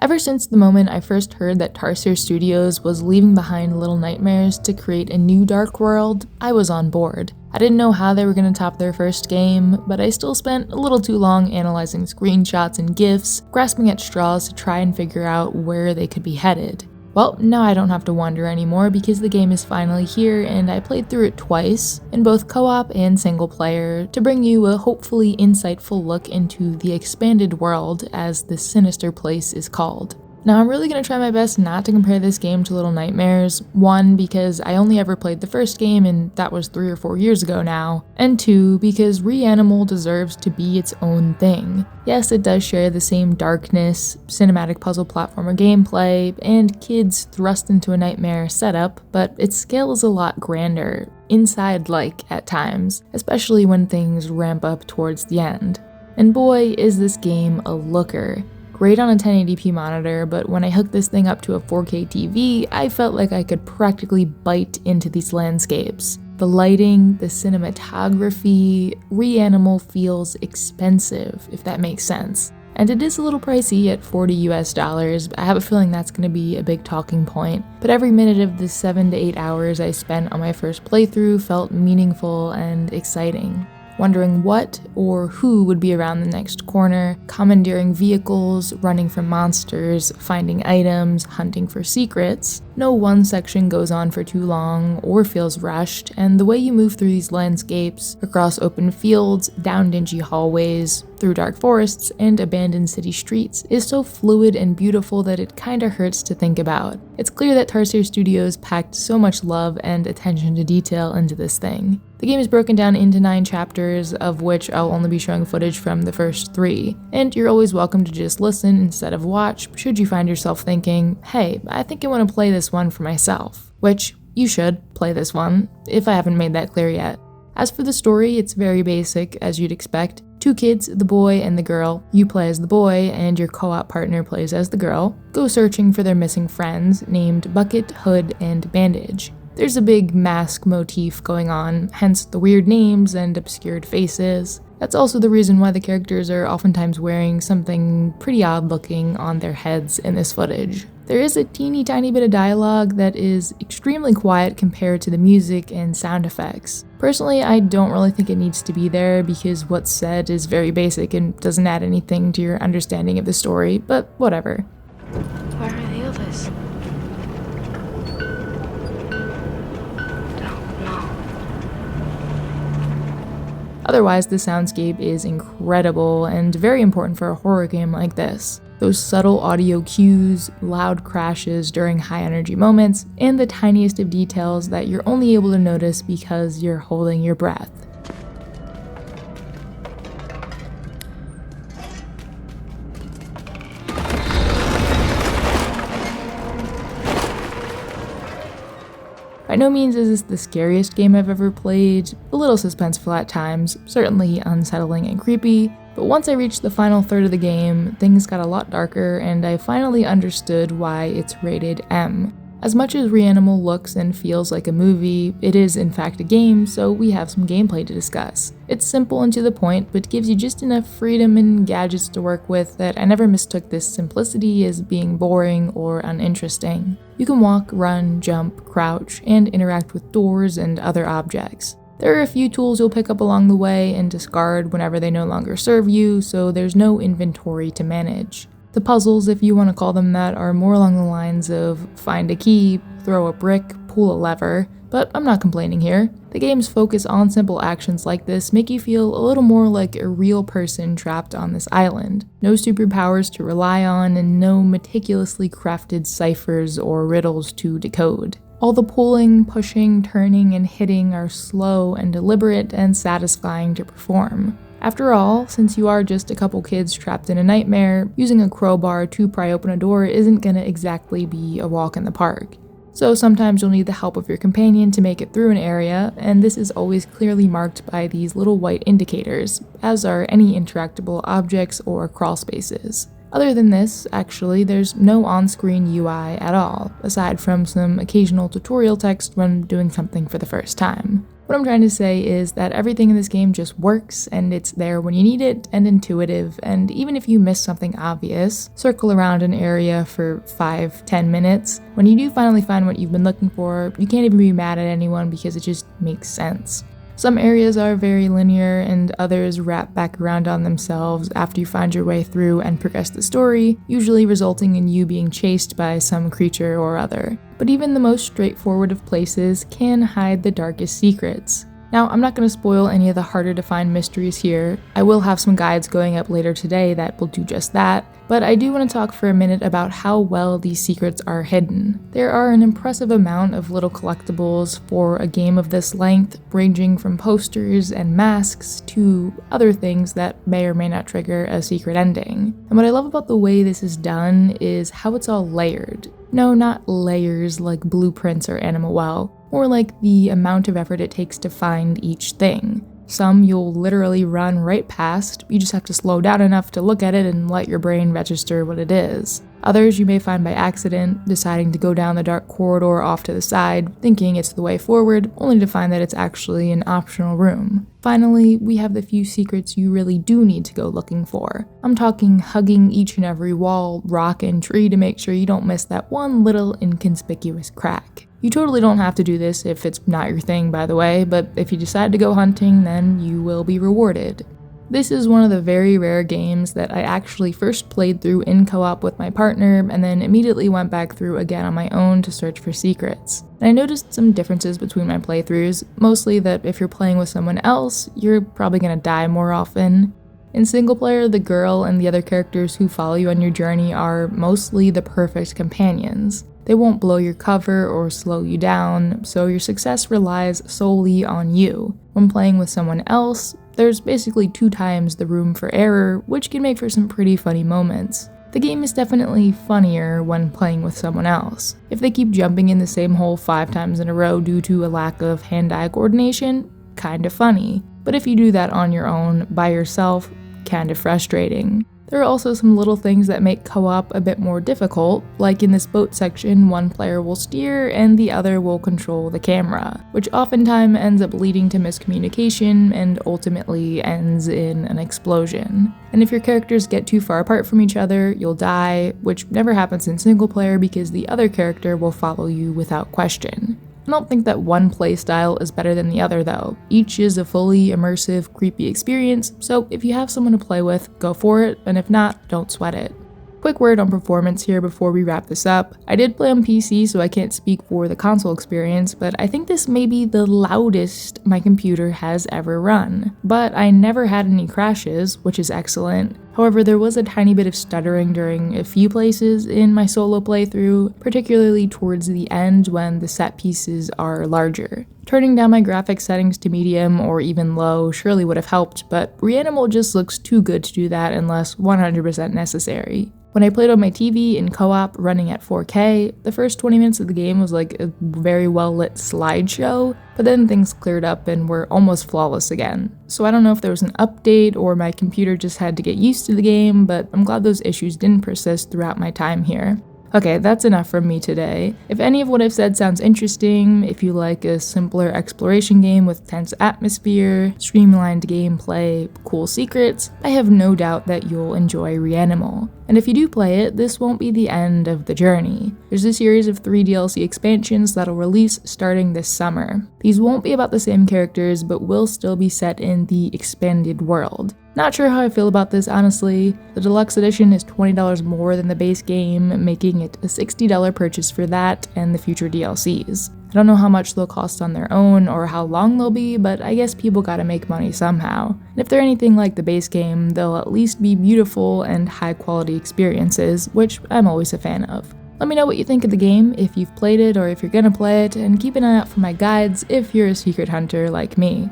Ever since the moment I first heard that Tarsier Studios was leaving behind Little Nightmares to create a new dark world, I was on board. I didn't know how they were going to top their first game, but I still spent a little too long analyzing screenshots and GIFs, grasping at straws to try and figure out where they could be headed. Well, now I don't have to wonder anymore because the game is finally here and I played through it twice, in both co-op and single player, to bring you a hopefully insightful look into the expanded world, as this sinister place is called. Now, I'm really going to try my best not to compare this game to Little Nightmares, 1, because I only ever played the first game and that was 3 or 4 years ago now, and 2, because REANIMAL deserves to be its own thing. Yes, it does share the same darkness, cinematic puzzle platformer gameplay, and kids thrust into a nightmare setup, but its scale is a lot grander, inside-like at times, especially when things ramp up towards the end. And boy, is this game a looker. Great on a 1080p monitor, but when I hooked this thing up to a 4K TV, I felt like I could practically bite into these landscapes. The lighting, the cinematography, REANIMAL feels expensive, if that makes sense. And it is a little pricey at $40 US. I have a feeling that's going to be a big talking point, but every minute of the 7 to 8 hours I spent on my first playthrough felt meaningful and exciting. Wondering what or who would be around the next corner, commandeering vehicles, running from monsters, finding items, hunting for secrets. No one section goes on for too long or feels rushed, and the way you move through these landscapes, across open fields, down dingy hallways, through dark forests, and abandoned city streets is so fluid and beautiful that it kinda hurts to think about. It's clear that Tarsier Studios packed so much love and attention to detail into this thing. The game is broken down into 9 chapters, of which I'll only be showing footage from the first 3, and you're always welcome to just listen instead of watch should you find yourself thinking, hey, I think I want to play this one for myself, which you should play this one, if I haven't made that clear yet. As for the story, it's very basic, as you'd expect. 2 kids, the boy and the girl. You play as the boy, and your co-op partner plays as the girl. Go searching for their missing friends, named Bucket, Hood, and Bandage. There's a big mask motif going on, hence the weird names and obscured faces. That's also the reason why the characters are oftentimes wearing something pretty odd looking on their heads in this footage. There is a teeny tiny bit of dialogue that is extremely quiet compared to the music and sound effects. Personally, I don't really think it needs to be there because what's said is very basic and doesn't add anything to your understanding of the story, but whatever. Where are the others? Otherwise, the soundscape is incredible and very important for a horror game like this. Those subtle audio cues, loud crashes during high energy moments, and the tiniest of details that you're only able to notice because you're holding your breath. By no means is this the scariest game I've ever played, a little suspenseful at times, certainly unsettling and creepy, but once I reached the final third of the game, things got a lot darker and I finally understood why it's rated M. As much as REANIMAL looks and feels like a movie, it is in fact a game, so we have some gameplay to discuss. It's simple and to the point, but gives you just enough freedom and gadgets to work with that I never mistook this simplicity as being boring or uninteresting. You can walk, run, jump, crouch, and interact with doors and other objects. There are a few tools you'll pick up along the way and discard whenever they no longer serve you, so there's no inventory to manage. The puzzles, if you want to call them that, are more along the lines of find a key, throw a brick, pull a lever, but I'm not complaining here. The game's focus on simple actions like this make you feel a little more like a real person trapped on this island. No superpowers to rely on and no meticulously crafted ciphers or riddles to decode. All the pulling, pushing, turning, and hitting are slow and deliberate and satisfying to perform. After all, since you are just a couple kids trapped in a nightmare, using a crowbar to pry open a door isn't gonna exactly be a walk in the park. So sometimes you'll need the help of your companion to make it through an area, and this is always clearly marked by these little white indicators, as are any interactable objects or crawl spaces. Other than this, actually, there's no on-screen UI at all, aside from some occasional tutorial text when doing something for the first time. What I'm trying to say is that everything in this game just works, and it's there when you need it and intuitive, and even if you miss something obvious, circle around an area for 5-10 minutes. When you do finally find what you've been looking for, you can't even be mad at anyone because it just makes sense. Some areas are very linear and others wrap back around on themselves after you find your way through and progress the story, usually resulting in you being chased by some creature or other. But even the most straightforward of places can hide the darkest secrets. Now, I'm not going to spoil any of the harder to find mysteries here. I will have some guides going up later today that will do just that, but I do want to talk for a minute about how well these secrets are hidden. There are an impressive amount of little collectibles for a game of this length, ranging from posters and masks to other things that may or may not trigger a secret ending. And what I love about the way this is done is how it's all layered. No, not layers like blueprints or Animal Well, more like the amount of effort it takes to find each thing. Some you'll literally run right past, you just have to slow down enough to look at it and let your brain register what it is. Others you may find by accident, deciding to go down the dark corridor off to the side, thinking it's the way forward, only to find that it's actually an optional room. Finally, we have the few secrets you really do need to go looking for. I'm talking hugging each and every wall, rock, and tree to make sure you don't miss that one little inconspicuous crack. You totally don't have to do this if it's not your thing, by the way, but if you decide to go hunting, then you will be rewarded. This is one of the very rare games that I actually first played through in co-op with my partner and then immediately went back through again on my own to search for secrets. And I noticed some differences between my playthroughs, mostly that if you're playing with someone else, you're probably gonna die more often. In single player, the girl and the other characters who follow you on your journey are mostly the perfect companions. They won't blow your cover or slow you down, so your success relies solely on you. When playing with someone else, there's basically 2 times the room for error, which can make for some pretty funny moments. The game is definitely funnier when playing with someone else. If they keep jumping in the same hole 5 times in a row due to a lack of hand-eye coordination, kinda funny. But if you do that on your own, by yourself, kinda frustrating. There are also some little things that make co-op a bit more difficult, like in this boat section, one player will steer and the other will control the camera, which oftentimes ends up leading to miscommunication and ultimately ends in an explosion. And if your characters get too far apart from each other, you'll die, which never happens in single player because the other character will follow you without question. I don't think that one playstyle is better than the other though. Each is a fully immersive, creepy experience, so if you have someone to play with, go for it, and if not, don't sweat it. Quick word on performance here before we wrap this up. I did play on PC, so I can't speak for the console experience, but I think this may be the loudest my computer has ever run. But I never had any crashes, which is excellent. However, there was a tiny bit of stuttering during a few places in my solo playthrough, particularly towards the end when the set pieces are larger. Turning down my graphics settings to medium or even low surely would have helped, but REANIMAL just looks too good to do that unless 100% necessary. When I played on my TV in co-op running at 4K, the first 20 minutes of the game was like a very well lit slideshow, but then things cleared up and were almost flawless again. So I don't know if there was an update or my computer just had to get used to the game, but I'm glad those issues didn't persist throughout my time here. Okay, that's enough from me today. If any of what I've said sounds interesting, if you like a simpler exploration game with tense atmosphere, streamlined gameplay, cool secrets, I have no doubt that you'll enjoy REANIMAL. And if you do play it, this won't be the end of the journey. There's a series of 3 DLC expansions that'll release starting this summer. These won't be about the same characters, but will still be set in the expanded world. Not sure how I feel about this, honestly. The deluxe edition is $20 more than the base game, making it a $60 purchase for that and the future DLCs. I don't know how much they'll cost on their own or how long they'll be, but I guess people gotta make money somehow. And if they're anything like the base game, they'll at least be beautiful and high quality experiences, which I'm always a fan of. Let me know what you think of the game, if you've played it or if you're gonna play it, and keep an eye out for my guides if you're a secret hunter like me.